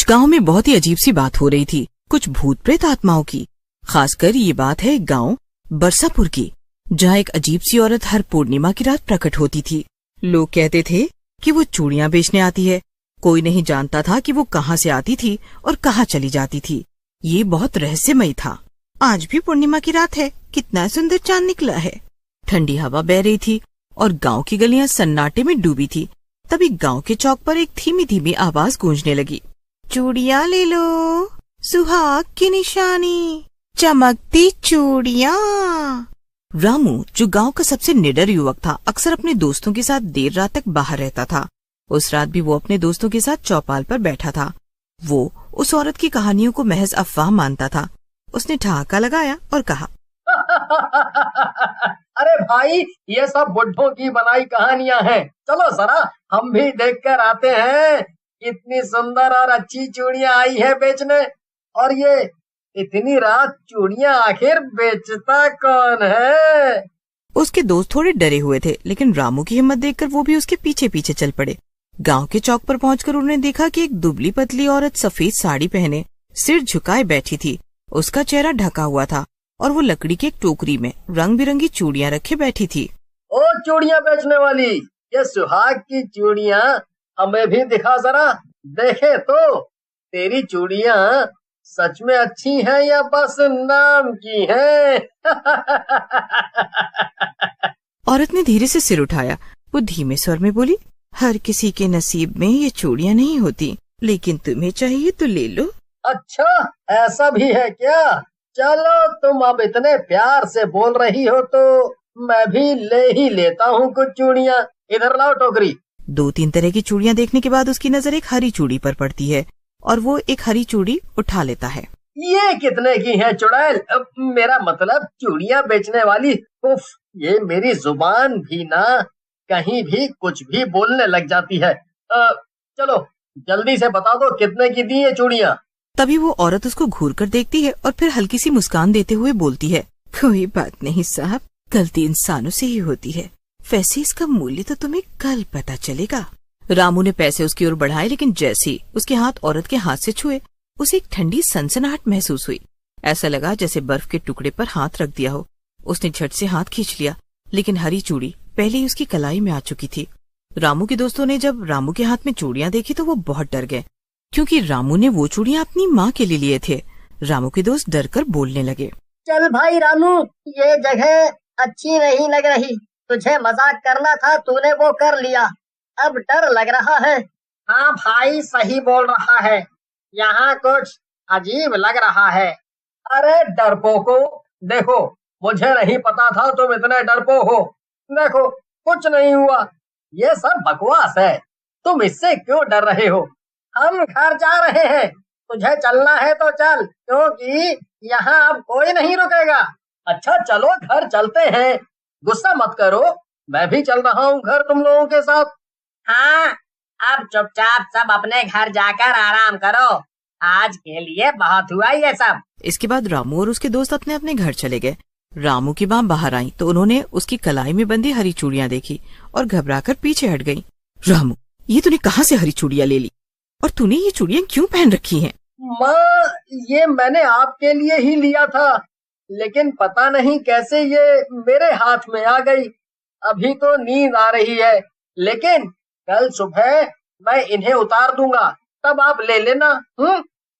गांव में बहुत ही अजीब सी बात हो रही थी, कुछ भूत प्रेत आत्माओं की। खासकर ये बात है गांव बरसापुर की, जहाँ एक अजीब सी औरत हर पूर्णिमा की रात प्रकट होती थी। लोग कहते थे कि वो चूड़ियां बेचने आती है। कोई नहीं जानता था कि वो कहाँ से आती थी और कहाँ चली जाती थी। ये बहुत रहस्यमय था। आज भी पूर्णिमा की रात है, कितना सुंदर चांद निकला है। ठंडी हवा बह रही थी और गांव की गलियां सन्नाटे में डूबी थी। तभी गांव के चौक पर एक धीमी धीमी आवाज गूंजने लगी। चूड़ियां ले लो, सुहाग की निशानी, चमकती चूड़ियां। रामू, जो गांव का सबसे निडर युवक था, अक्सर अपने दोस्तों के साथ देर रात तक बाहर रहता था। उस रात भी वो अपने दोस्तों के साथ चौपाल पर बैठा था। वो उस औरत की कहानियों को महज अफवाह मानता था। उसने ठहाका लगाया और कहा, अरे भाई, ये सब बुड्ढों की बनाई कहानियां हैं। चलो जरा हम भी देख कर आते हैं। इतनी सुंदर और अच्छी चूड़ियां आई है बेचने, और ये इतनी रात चूड़ियां आखिर बेचता कौन है? उसके दोस्त थोड़े डरे हुए थे, लेकिन रामू की हिम्मत देखकर वो भी उसके पीछे पीछे चल पड़े। गांव के चौक पर पहुंचकर उन्होंने देखा कि एक दुबली पतली औरत सफेद साड़ी पहने सिर झुकाए बैठी थी। उसका चेहरा ढका हुआ था और वो लकड़ी की एक टोकरी में रंग बिरंगी चूड़ियां रखे बैठी थी। ओ चूड़ियां बेचने वाली, ये सुहाग की चूड़ियां हमें भी दिखा जरा, देखे तो तेरी चूड़ियां सच में अच्छी हैं या बस नाम की हैं? औरत ने धीरे से सिर उठाया। वो धीमे स्वर में बोली, हर किसी के नसीब में ये चूड़ियां नहीं होती, लेकिन तुम्हें चाहिए तो ले लो। अच्छा, ऐसा भी है क्या? चलो, तुम अब इतने प्यार से बोल रही हो तो मैं भी ले ही लेता हूँ कुछ चूड़ियां। इधर लाओ टोकरी। 2-3 तरह की चूड़ियां देखने के बाद उसकी नजर एक हरी चूड़ी पर पड़ती है और वो एक हरी चूड़ी उठा लेता है। ये कितने की है चुड़ैल? मेरा मतलब चूड़ियां बेचने वाली। उफ, ये मेरी जुबान भी ना कहीं भी कुछ भी बोलने लग जाती है। चलो जल्दी से बता दो कितने की दी ये चूड़ियां? तभी वो औरत उसको घूर कर देखती है और फिर हल्की सी मुस्कान देते हुए बोलती है, कोई बात नहीं साहब, गलती इंसानों से ही होती है। वैसे इसका मूल्य तो तुम्हें कल पता चलेगा। रामू ने पैसे उसकी ओर बढ़ाए, लेकिन जैसे ही उसके हाथ औरत के हाथ से छुए, उसे एक ठंडी सनसनाहट महसूस हुई। ऐसा लगा जैसे बर्फ के टुकड़े पर हाथ रख दिया हो। उसने झट से हाथ खींच लिया, लेकिन हरी चूड़ी पहले ही उसकी कलाई में आ चुकी थी। रामू के दोस्तों ने जब रामू के हाथ में चूड़ियां देखी तो वो बहुत डर गए, क्योंकि रामू ने वो चूड़ियां अपनी माँ के लिए लिए थे। रामू के दोस्त डर कर बोलने लगे, चल भाई रामू, ये जगह अच्छी नहीं लग रही। तुझे मजाक करना था, तूने वो कर लिया। अब डर लग रहा है। हाँ भाई, सही बोल रहा है, यहाँ कुछ अजीब लग रहा है। अरे डरपोको, देखो मुझे नहीं पता था तुम इतने डरपोक हो। देखो कुछ नहीं हुआ, ये सब बकवास है। तुम इससे क्यों डर रहे हो? हम घर जा रहे हैं, तुझे चलना है तो चल, क्योंकि यहाँ अब कोई नहीं रुकेगा। अच्छा चलो घर चलते हैं, गुस्सा मत करो, मैं भी चल रहा हूँ घर तुम लोगों के साथ। हाँ, अब चुपचाप सब अपने घर जाकर आराम करो। आज के लिए बहुत हुआ ये सब। इसके बाद रामू और उसके दोस्त अपने अपने घर चले गए। रामू की माँ बाहर आई तो उन्होंने उसकी कलाई में बंधी हरी चूड़ियां देखी और घबराकर पीछे हट गईं। रामू, ये तूने कहाँ से हरी चूड़ियां ले ली और तूने ये चूड़ियां क्यों पहन रखी हैं? माँ, ये मैंने आपके लिए ही लिया था, लेकिन पता नहीं कैसे ये मेरे हाथ में आ गई। अभी तो नींद आ रही है, लेकिन कल सुबह मैं इन्हें उतार दूंगा, तब आप ले लेना।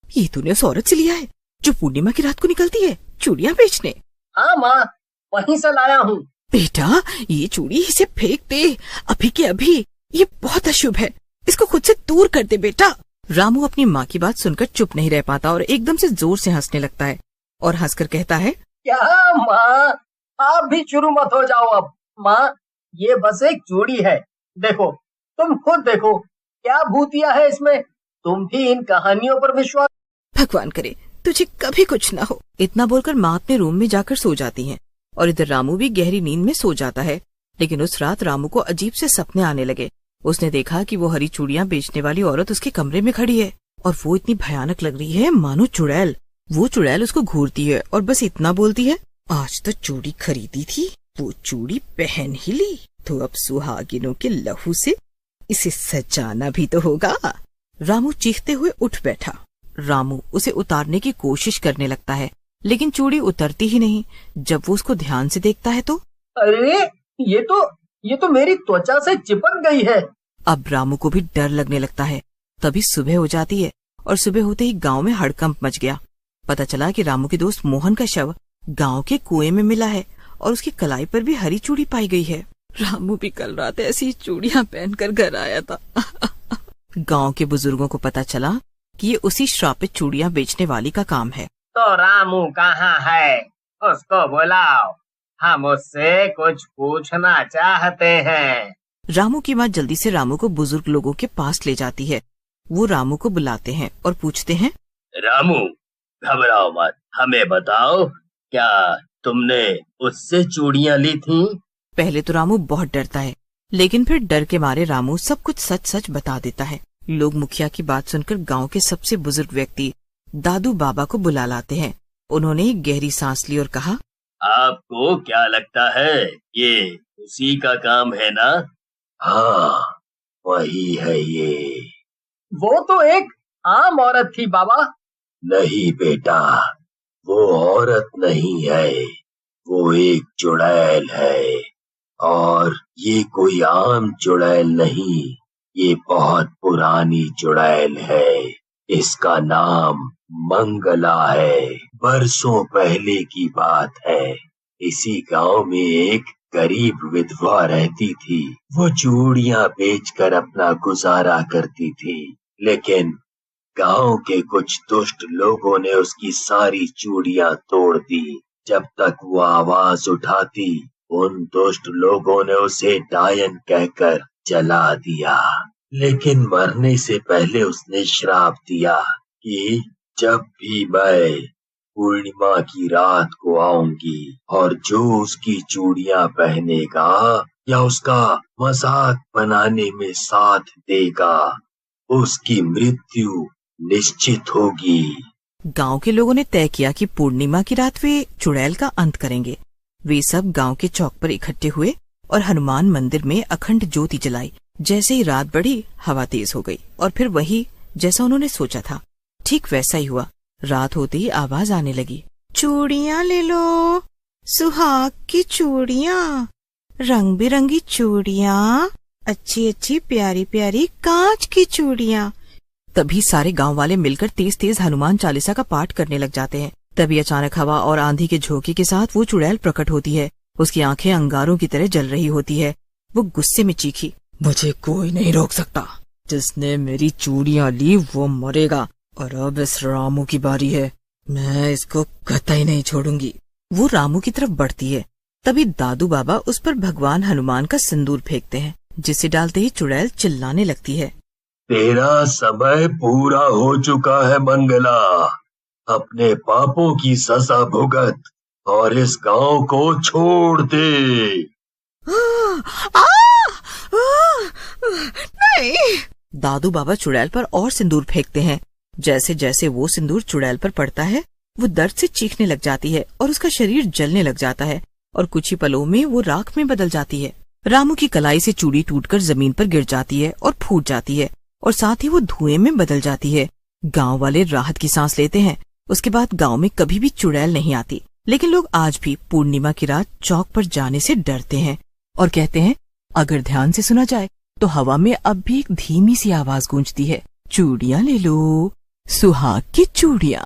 ये तूने उस औरत से लिया है जो पूर्णिमा की रात को निकलती है चूड़ियां बेचने? हाँ माँ, वहीं से लाया हूँ। बेटा, ये चूड़ी इसे फेंक दे अभी के अभी। ये बहुत अशुभ है, इसको खुद से दूर कर दे बेटा। रामू अपनी माँ की बात सुनकर चुप नहीं रह पाता और एकदम से जोर से हंसने लगता है और हंसकर कहता है, क्या माँ, आप भी शुरू मत हो जाओ अब। माँ, ये बस एक चूड़ी है, देखो, तुम खुद देखो क्या भूतिया है इसमें। तुम भी इन कहानियों पर विश्वास। भगवान करे तुझे कभी कुछ ना हो। इतना बोलकर माँ अपने रूम में जाकर सो जाती है और इधर रामू भी गहरी नींद में सो जाता है। लेकिन उस रात रामू को अजीब से सपने आने लगे। उसने देखा कि वो हरी चूड़ियां बेचने वाली औरत उसके कमरे में खड़ी है और वो इतनी भयानक लग रही है मानो चुड़ैल। वो चुड़ैल उसको घूरती है और बस इतना बोलती है, आज तो चूड़ी खरीदी थी, वो चूड़ी पहन ही ली, तो अब सुहागिनों के लहू से इसे सजाना भी तो होगा। रामू चीखते हुए उठ बैठा। रामू उसे उतारने की कोशिश करने लगता है, लेकिन चूड़ी उतरती ही नहीं। जब वो उसको ध्यान से देखता है तो अरे ये तो मेरी त्वचा से चिपक गई है। अब रामू को भी डर लगने लगता है। तभी सुबह हो जाती है और सुबह होते ही गांव में हड़कंप मच गया। पता चला कि रामू के दोस्त मोहन का शव गांव के कुएं में मिला है और उसकी कलाई पर भी हरी चूड़ी पाई गई है। रामू भी कल रात ऐसी चूड़ियां पहनकर घर आया था। गांव के बुजुर्गों को पता चला कि ये उसी श्रापित चूड़ियां बेचने वाली का काम है। तो रामू कहाँ है? उसको बुलाओ, हम उससे कुछ पूछना चाहते हैं। रामू की माँ जल्दी से रामू को बुजुर्ग लोगों के पास ले जाती है। वो रामू को बुलाते हैं और पूछते हैं, रामू घबराओ मत, हमें बताओ क्या तुमने उससे चूड़ियां ली थीं? पहले तो रामू बहुत डरता है, लेकिन फिर डर के मारे रामू सब कुछ सच सच बता देता है। लोग मुखिया की बात सुनकर गांव के सबसे बुजुर्ग व्यक्ति दादू बाबा को बुला लाते हैं। उन्होंने एक गहरी सांस ली और कहा, आपको क्या लगता है ये उसी का काम है ना? हाँ, वही है ये। वो तो एक आम औरत थी बाबा। नहीं बेटा, वो औरत नहीं है, वो एक चुड़ैल है। और ये कोई आम चुड़ैल नहीं, ये बहुत पुरानी चुड़ैल है। इसका नाम मंगला है। बरसों पहले की बात है। इसी गांव में एक गरीब विधवा रहती थी। वो चूड़ियां बेचकर अपना गुजारा करती थी, लेकिन गांव के कुछ दुष्ट लोगों ने उसकी सारी चूड़ियां तोड़ दी। जब तक वो आवाज उठाती, उन दुष्ट लोगों ने उसे डायन कहकर जला दिया। लेकिन मरने से पहले उसने श्राप दिया कि जब भी मैं पूर्णिमा की रात को आऊंगी और जो उसकी चूड़ियां पहनेगा या उसका मजाक बनाने में साथ देगा, उसकी मृत्यु निश्चित होगी। गांव के लोगों ने तय किया कि पूर्णिमा की रात वे चुड़ैल का अंत करेंगे। वे सब गांव के चौक पर इकट्ठे हुए और हनुमान मंदिर में अखंड ज्योति जलाई। जैसे ही रात बढ़ी, हवा तेज हो गई और फिर वही जैसा उन्होंने सोचा था, ठीक वैसा ही हुआ। रात होते ही आवाज आने लगी, चूड़ियां ले लो, सुहाग की चूड़ियां, रंग बिरंगी चूड़ियां, अच्छी अच्छी प्यारी प्यारी कांच की चूड़ियां। तभी सारे गांव वाले मिलकर तेज तेज हनुमान चालीसा का पाठ करने लग जाते हैं। तभी अचानक हवा और आंधी के झोंके के साथ वो चुड़ैल प्रकट होती है। उसकी आंखें अंगारों की तरह जल रही होती है। वो गुस्से में चीखी, मुझे कोई नहीं रोक सकता। जिसने मेरी चूड़ियां ली वो मरेगा और अब इस रामू की बारी है। मैं इसको कतई नहीं छोड़ूंगी। वो रामू की तरफ बढ़ती है। तभी दादू बाबा उस पर भगवान हनुमान का सिंदूर फेंकते हैं, जिसे डालते ही चुड़ैल चिल्लाने लगती है, तेरा समय पूरा हो चुका है मंगला। अपने पापों की सजा भुगत और इस गांव को छोड़ दे। नहीं। दादू बाबा चुड़ैल पर और सिंदूर फेंकते हैं। जैसे जैसे वो सिंदूर चुड़ैल पर पड़ता है, वो दर्द से चीखने लग जाती है और उसका शरीर जलने लग जाता है और कुछ ही पलों में वो राख में बदल जाती है। रामू की कलाई से चूड़ी टूटकर जमीन पर गिर जाती है और फूट जाती है और साथ ही वो धुएं में बदल जाती है। गांव वाले राहत की सांस लेते हैं। उसके बाद गांव में कभी भी चुड़ैल नहीं आती, लेकिन लोग आज भी पूर्णिमा की रात चौक पर जाने से डरते हैं और कहते हैं, अगर ध्यान से सुना जाए तो हवा में अब भी एक धीमी सी आवाज गूंजती है, चूड़ियां ले लो, सुहाग की चूड़ियां।